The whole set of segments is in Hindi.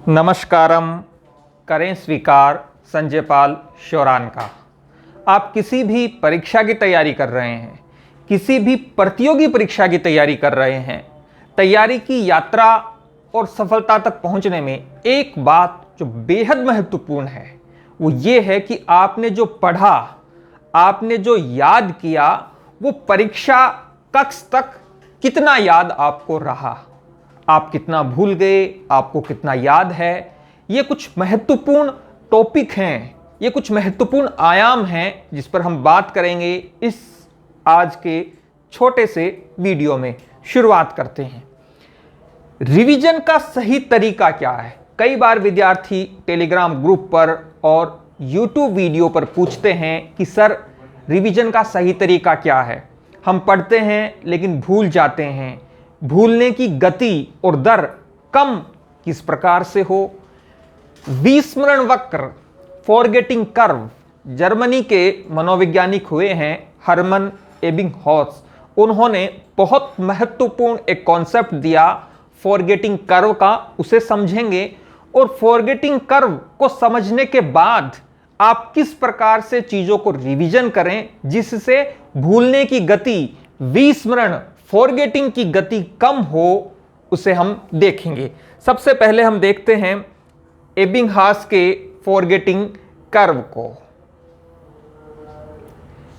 नमस्कारम, करें स्वीकार संजय पाल शौरान का। आप किसी भी परीक्षा की तैयारी कर रहे हैं, किसी भी प्रतियोगी परीक्षा की तैयारी कर रहे हैं, तैयारी की यात्रा और सफलता तक पहुंचने में एक बात जो बेहद महत्वपूर्ण है वो ये है कि आपने जो पढ़ा, आपने जो याद किया, वो परीक्षा कक्ष तक कितना याद आपको रहा, आप कितना भूल गए, आपको कितना याद है। ये कुछ महत्वपूर्ण टॉपिक हैं, ये कुछ महत्वपूर्ण आयाम हैं जिस पर हम बात करेंगे इस आज के छोटे से वीडियो में। शुरुआत करते हैं। रिवीजन का सही तरीका क्या है? कई बार विद्यार्थी टेलीग्राम ग्रुप पर और यूट्यूब वीडियो पर पूछते हैं कि सर रिवीजन का सही तरीका क्या है? हम पढ़ते हैं लेकिन भूल जाते हैं, भूलने की गति और दर कम किस प्रकार से हो? विस्मरण वक्र, फॉरगेटिंग कर्व, जर्मनी के मनोवैज्ञानिक हुए हैं हरमन एबिंगहॉस। उन्होंने बहुत महत्वपूर्ण एक कॉन्सेप्ट दिया फॉरगेटिंग कर्व का, उसे समझेंगे। और फॉरगेटिंग कर्व को समझने के बाद आप किस प्रकार से चीजों को रिवीजन करें जिससे भूलने की गति, विस्मरण, फॉरगेटिंग की गति कम हो, उसे हम देखेंगे। सबसे पहले हम देखते हैं एबिंगहॉस के फॉरगेटिंग कर्व को।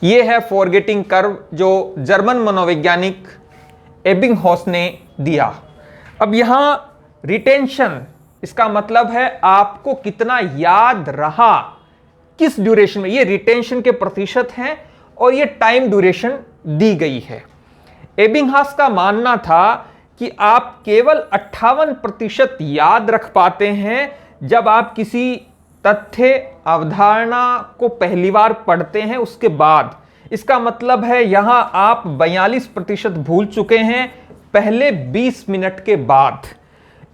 यह है फॉरगेटिंग कर्व जो जर्मन मनोवैज्ञानिक एबिंगहॉस ने दिया। अब यहां रिटेंशन, इसका मतलब है आपको कितना याद रहा, किस ड्यूरेशन में। ये रिटेंशन के प्रतिशत हैं और ये टाइम ड्यूरेशन दी गई है। एबिंगहॉस का मानना था कि आप केवल 58% याद रख पाते हैं जब आप किसी तथ्य, अवधारणा को पहली बार पढ़ते हैं उसके बाद। इसका मतलब है यहां आप 42% भूल चुके हैं पहले 20 मिनट के बाद।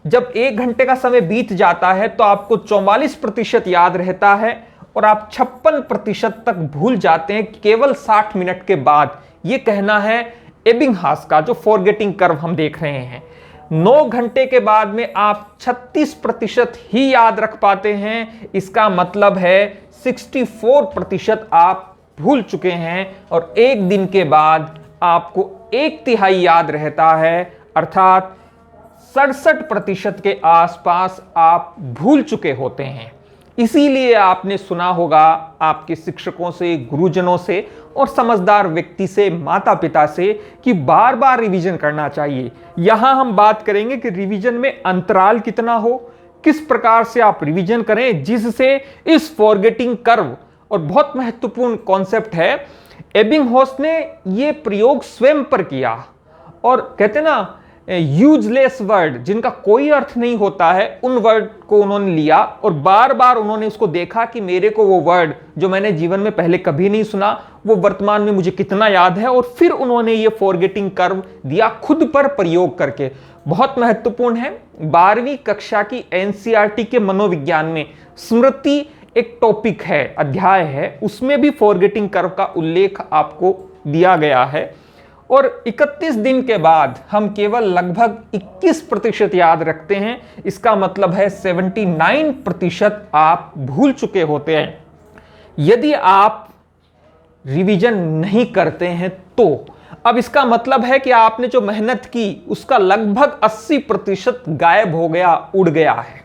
जब 1 घंटे का समय बीत जाता है तो आपको 44% याद रहता है और आप 56% तक भूल जाते हैं केवल 60 मिनट के बाद। यह कहना है एबिंगहॉस का, जो फॉरगेटिंग कर्व हम देख रहे हैं। 9 घंटे के बाद में आप 36% ही याद रख पाते हैं। इसका मतलब है 64% आप भूल चुके हैं और 1 दिन के बाद आपको 1/3 याद रहता है, अर्थात 67% के आसपास आप भूल चुके होते हैं। इसीलिए आपने सुना होगा आपके शिक्षकों से, गुरुजनों से और समझदार व्यक्ति से, माता पिता से, कि बार बार रिवीजन करना चाहिए। यहां हम बात करेंगे कि रिवीजन में अंतराल कितना हो, किस प्रकार से आप रिवीजन करें जिससे इस फॉरगेटिंग कर्व, और बहुत महत्वपूर्ण कॉन्सेप्ट है, एबिंगहॉस ने यह प्रयोग स्वयं पर किया। और कहते ना यूजलेस वर्ड, जिनका कोई अर्थ नहीं होता है, उन वर्ड को उन्होंने लिया और बार बार उन्होंने उसको देखा कि मेरे को वो वर्ड जो मैंने जीवन में पहले कभी नहीं सुना वो वर्तमान में मुझे कितना याद है, और फिर उन्होंने ये फॉरगेटिंग कर्व दिया खुद पर प्रयोग करके। बहुत महत्वपूर्ण है। 12वीं कक्षा की एनसीईआरटी के मनोविज्ञान में स्मृति एक टॉपिक है, अध्याय है, उसमें भी फॉरगेटिंग कर्व का उल्लेख आपको दिया गया है। और 31 दिन के बाद हम केवल लगभग 21% याद रखते हैं। इसका मतलब है 79% आप भूल चुके होते हैं। यदि आप रिवीजन नहीं करते हैं तो अब इसका मतलब है कि आपने जो मेहनत की उसका लगभग 80% गायब हो गया, उड़ गया है।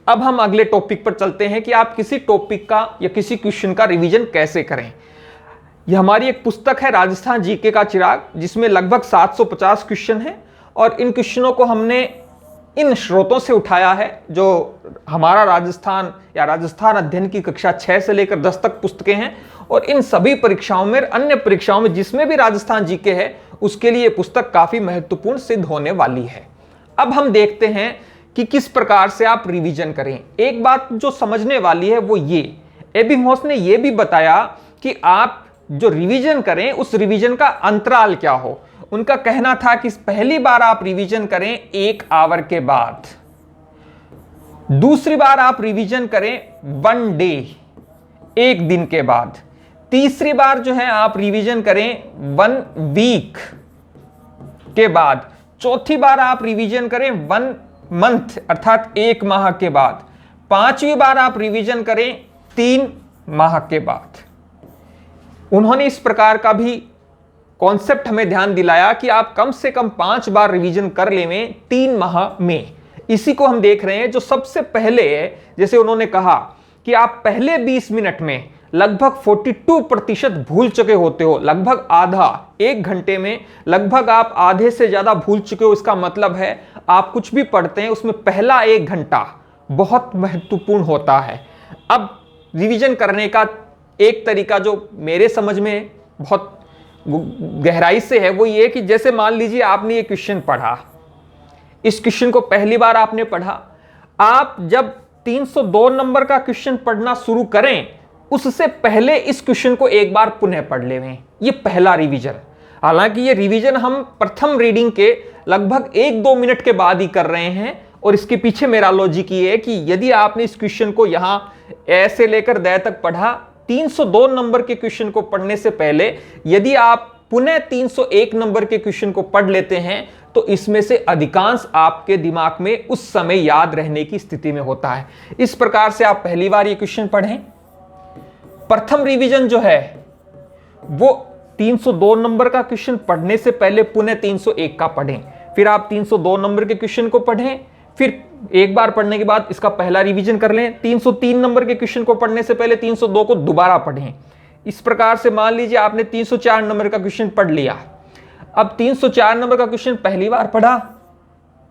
अब हम अगले टॉपिक पर चलते हैं कि आप किसी टॉपिक का या किसी क्वेश्चन का रिवीजन कैसे करें। यह हमारी एक पुस्तक है राजस्थान जीके का चिराग, जिसमें लगभग 750 क्वेश्चन हैं और इन क्वेश्चनों को हमने इन स्रोतों से उठाया है जो हमारा राजस्थान या राजस्थान अध्ययन की कक्षा 6 से लेकर 10 तक पुस्तकें हैं। और इन सभी परीक्षाओं में, अन्य परीक्षाओं में जिसमें भी राजस्थान जीके है, उसके लिए पुस्तक काफी महत्वपूर्ण सिद्ध होने वाली है। अब हम देखते हैं कि किस प्रकार से आप रिवीजन करें। एक बात जो समझने वाली है वो ये, एबिंगहॉस ने यह भी बताया कि आप जो रिवीजन करें उस रिवीजन का अंतराल क्या हो। उनका कहना था कि पहली बार आप रिवीजन करें 1 आवर के बाद, दूसरी बार आप रिवीजन करें 1 डे, 1 दिन के बाद, तीसरी बार जो है आप रिवीजन करें 1 वीक के बाद, चौथी बार आप रिवीजन करें 1 मंथ अर्थात 1 माह के बाद, 5वीं बार आप रिवीजन करें 3 माह के बाद। उन्होंने इस प्रकार का भी कॉन्सेप्ट हमें ध्यान दिलाया कि आप कम से कम 5 बार रिवीजन कर लें 3 माह में। इसी को हम देख रहे हैं। जो सबसे पहले है, जैसे उन्होंने कहा कि आप पहले 20 मिनट में लगभग 42% भूल चुके होते हो, लगभग आधा, 1 घंटे में लगभग आप आधे से ज्यादा भूल चुके हो। इसका मतलब है आप कुछ भी पढ़ते हैं उसमें पहला 1 घंटा बहुत महत्वपूर्ण होता है। अब रिवीजन करने का एक तरीका जो मेरे समझ में बहुत गहराई से है वो ये कि जैसे मान लीजिए आपने ये क्वेश्चन पढ़ा, इस क्वेश्चन को पहली बार आपने पढ़ा, आप जब 302 नंबर का क्वेश्चन पढ़ना शुरू करें उससे पहले इस क्वेश्चन को एक बार पुनः पढ़ लें। ये पहला रिवीजन। हालांकि ये रिवीजन हम प्रथम रीडिंग के लगभग 1-2 मिनट के बाद ही कर रहे हैं, और इसके पीछे मेरा लॉजिक ये है कि यदि आपने इस क्वेश्चन को यहां ऐसे लेकर द तक पढ़ा, 302 नंबर के क्वेश्चन को पढ़ने से पहले यदि आप पुनः 301 नंबर के क्वेश्चन को पढ़ लेते हैं तो इसमें से अधिकांश आपके दिमाग में उस समय याद रहने की स्थिति में होता है। इस प्रकार से आप पहली बार ये क्वेश्चन पढ़ें। प्रथम रिवीजन जो है वो 302 नंबर का क्वेश्चन पढ़ने से पहले पुनः 301 का पढ़ें, फिर आप 302 नंबर के क्वेश्चन को पढ़ें, फिर एक बार पढ़ने के बाद इसका पहला रिवीजन कर लें। 303 नंबर के क्वेश्चन को पढ़ने से पहले 302 को दोबारा पढ़ें। इस प्रकार से मान लीजिए आपने 304 नंबर का क्वेश्चन पढ़ लिया। अब 304 नंबर का क्वेश्चन पहली बार पढ़ा,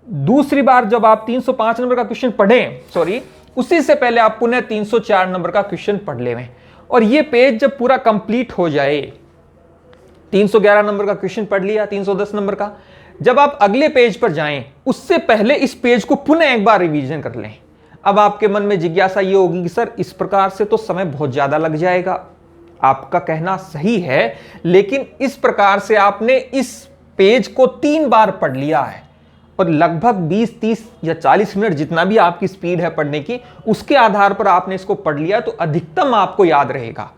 दूसरी बार जब आप 305 नंबर का क्वेश्चन पढ़ें, उसी से पहले आप पुनः 304 नंबर का क्वेश्चन पढ़ लें। और ये पेज जब पूरा कंप्लीट हो जाए, 311 नंबर का क्वेश्चन पढ़ लिया, 310 नंबर का, जब आप अगले पेज पर जाएं उससे पहले इस पेज को पुनः एक बार रिवीजन कर लें। अब आपके मन में जिज्ञासा ये होगी कि सर इस प्रकार से तो समय बहुत ज्यादा लग जाएगा। आपका कहना सही है, लेकिन इस प्रकार से आपने इस पेज को 3 बार पढ़ लिया है और लगभग 20, 30 या 40 मिनट जितना भी आपकी स्पीड है पढ़ने की, उसके आधार पर आपने इसको पढ़ लिया तो अधिकतम आपको याद रहेगा।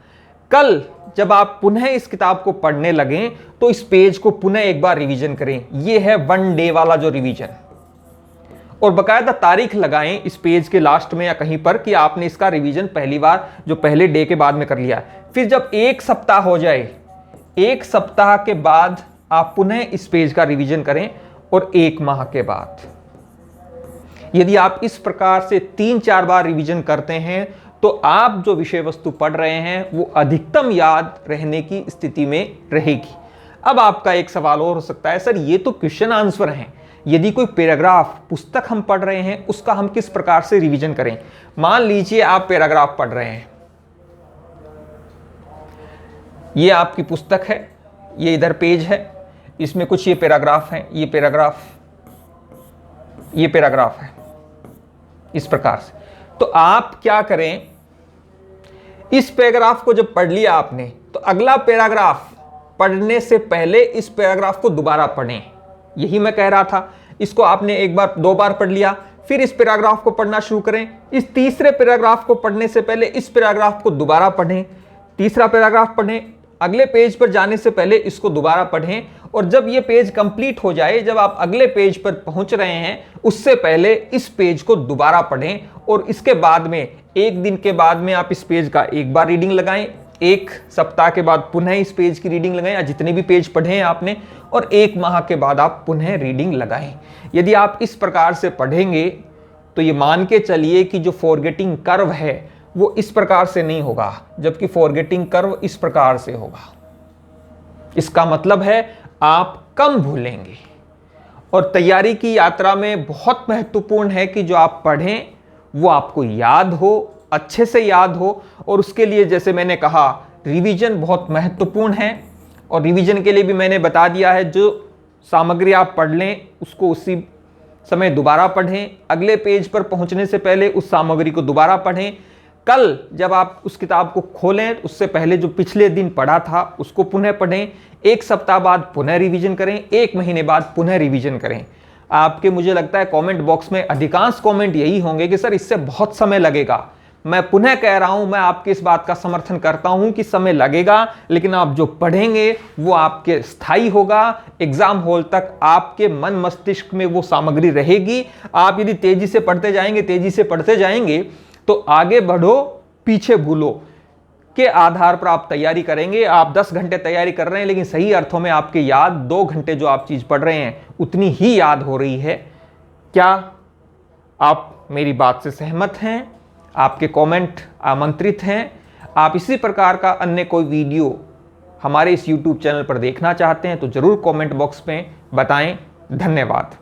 कल जब आप पुनः इस किताब को पढ़ने लगें तो इस पेज को पुनः एक बार रिवीजन करें। यह है 1 डे वाला जो रिवीजन, और बकायदा तारीख लगाएं इस पेज के लास्ट में या कहीं पर कि आपने इसका रिवीजन पहली बार जो पहले डे के बाद में कर लिया। फिर जब 1 सप्ताह हो जाए, 1 सप्ताह के बाद आप पुनः इस पेज का रिवीजन करें, और 1 माह के बाद यदि आप इस प्रकार से 3-4 बार रिवीजन करते हैं तो आप जो विषय वस्तु पढ़ रहे हैं वो अधिकतम याद रहने की स्थिति में रहेगी। अब आपका एक सवाल और हो सकता है, सर ये तो क्वेश्चन आंसर हैं, यदि कोई पैराग्राफ पुस्तक हम पढ़ रहे हैं उसका हम किस प्रकार से रिवीजन करें। मान लीजिए आप पैराग्राफ पढ़ रहे हैं, ये आपकी पुस्तक है, ये इधर पेज है, इसमें कुछ ये पैराग्राफ हैं, ये पैराग्राफ है इस प्रकार से। तो आप क्या करें, इस पैराग्राफ को जब पढ़ लिया आपने तो अगला पैराग्राफ पढ़ने से पहले इस पैराग्राफ को दोबारा पढ़ें। यही मैं कह रहा था, इसको आपने 1 बार 2 बार पढ़ लिया, फिर इस पैराग्राफ को पढ़ना शुरू करें। इस तीसरे पैराग्राफ को पढ़ने से पहले इस पैराग्राफ को दोबारा पढ़ें, तीसरा पैराग्राफ पढ़ें, अगले पेज पर जाने से पहले इसको दोबारा पढ़ें, और जब ये पेज कंप्लीट हो जाए, जब आप अगले पेज पर पहुंच रहे हैं उससे पहले इस पेज को दोबारा पढ़ें, और इसके बाद में 1 दिन के बाद में आप इस पेज का 1 बार रीडिंग लगाएं, 1 सप्ताह के बाद पुनः इस पेज की रीडिंग लगाएं, या जितने भी पेज पढ़े हैं आपने, और 1 माह के बाद आप पुनः रीडिंग लगाएं। यदि आप इस प्रकार से पढ़ेंगे तो ये मान के चलिए कि जो फॉरगेटिंग कर्व है वो इस प्रकार से नहीं होगा, जबकि फॉरगेटिंग कर्व इस प्रकार से होगा। इसका मतलब है आप कम भूलेंगे। और तैयारी की यात्रा में बहुत महत्वपूर्ण है कि जो आप पढ़ें वो आपको याद हो, अच्छे से याद हो, और उसके लिए जैसे मैंने कहा रिवीजन बहुत महत्वपूर्ण है। और रिवीजन के लिए भी मैंने बता दिया है, जो सामग्री आप पढ़ लें उसको उसी समय दोबारा पढ़ें, अगले पेज पर पहुंचने से पहले उस सामग्री को दोबारा पढ़ें। कल जब आप उस किताब को खोलें उससे पहले जो पिछले दिन पढ़ा था उसको पुनः पढ़ें, 1 सप्ताह बाद पुनः रिवीजन करें, 1 महीने बाद पुनः रिवीजन करें। आपके मुझे लगता है कमेंट बॉक्स में अधिकांश कमेंट यही होंगे कि सर इससे बहुत समय लगेगा, मैं पुनः कह रहा हूं, मैं आपकी इस बात का समर्थन करता हूं कि समय लगेगा, लेकिन आप जो पढ़ेंगे वो आपके स्थायी होगा। एग्जाम हॉल तक आपके मन मस्तिष्क में वो सामग्री रहेगी। आप यदि तेजी से पढ़ते जाएंगे तो आगे बढ़ो, पीछे भूलो के आधार पर आप तैयारी करेंगे। आप 10 घंटे तैयारी कर रहे हैं, लेकिन सही अर्थों में आपके याद 2 घंटे जो आप चीज पढ़ रहे हैं उतनी ही याद हो रही है। क्या आप मेरी बात से सहमत हैं? आपके कमेंट आमंत्रित हैं। आप इसी प्रकार का अन्य कोई वीडियो हमारे इस YouTube चैनल पर देखना चाहते हैं तो जरूर कमेंट बॉक्स में बताएं। धन्यवाद।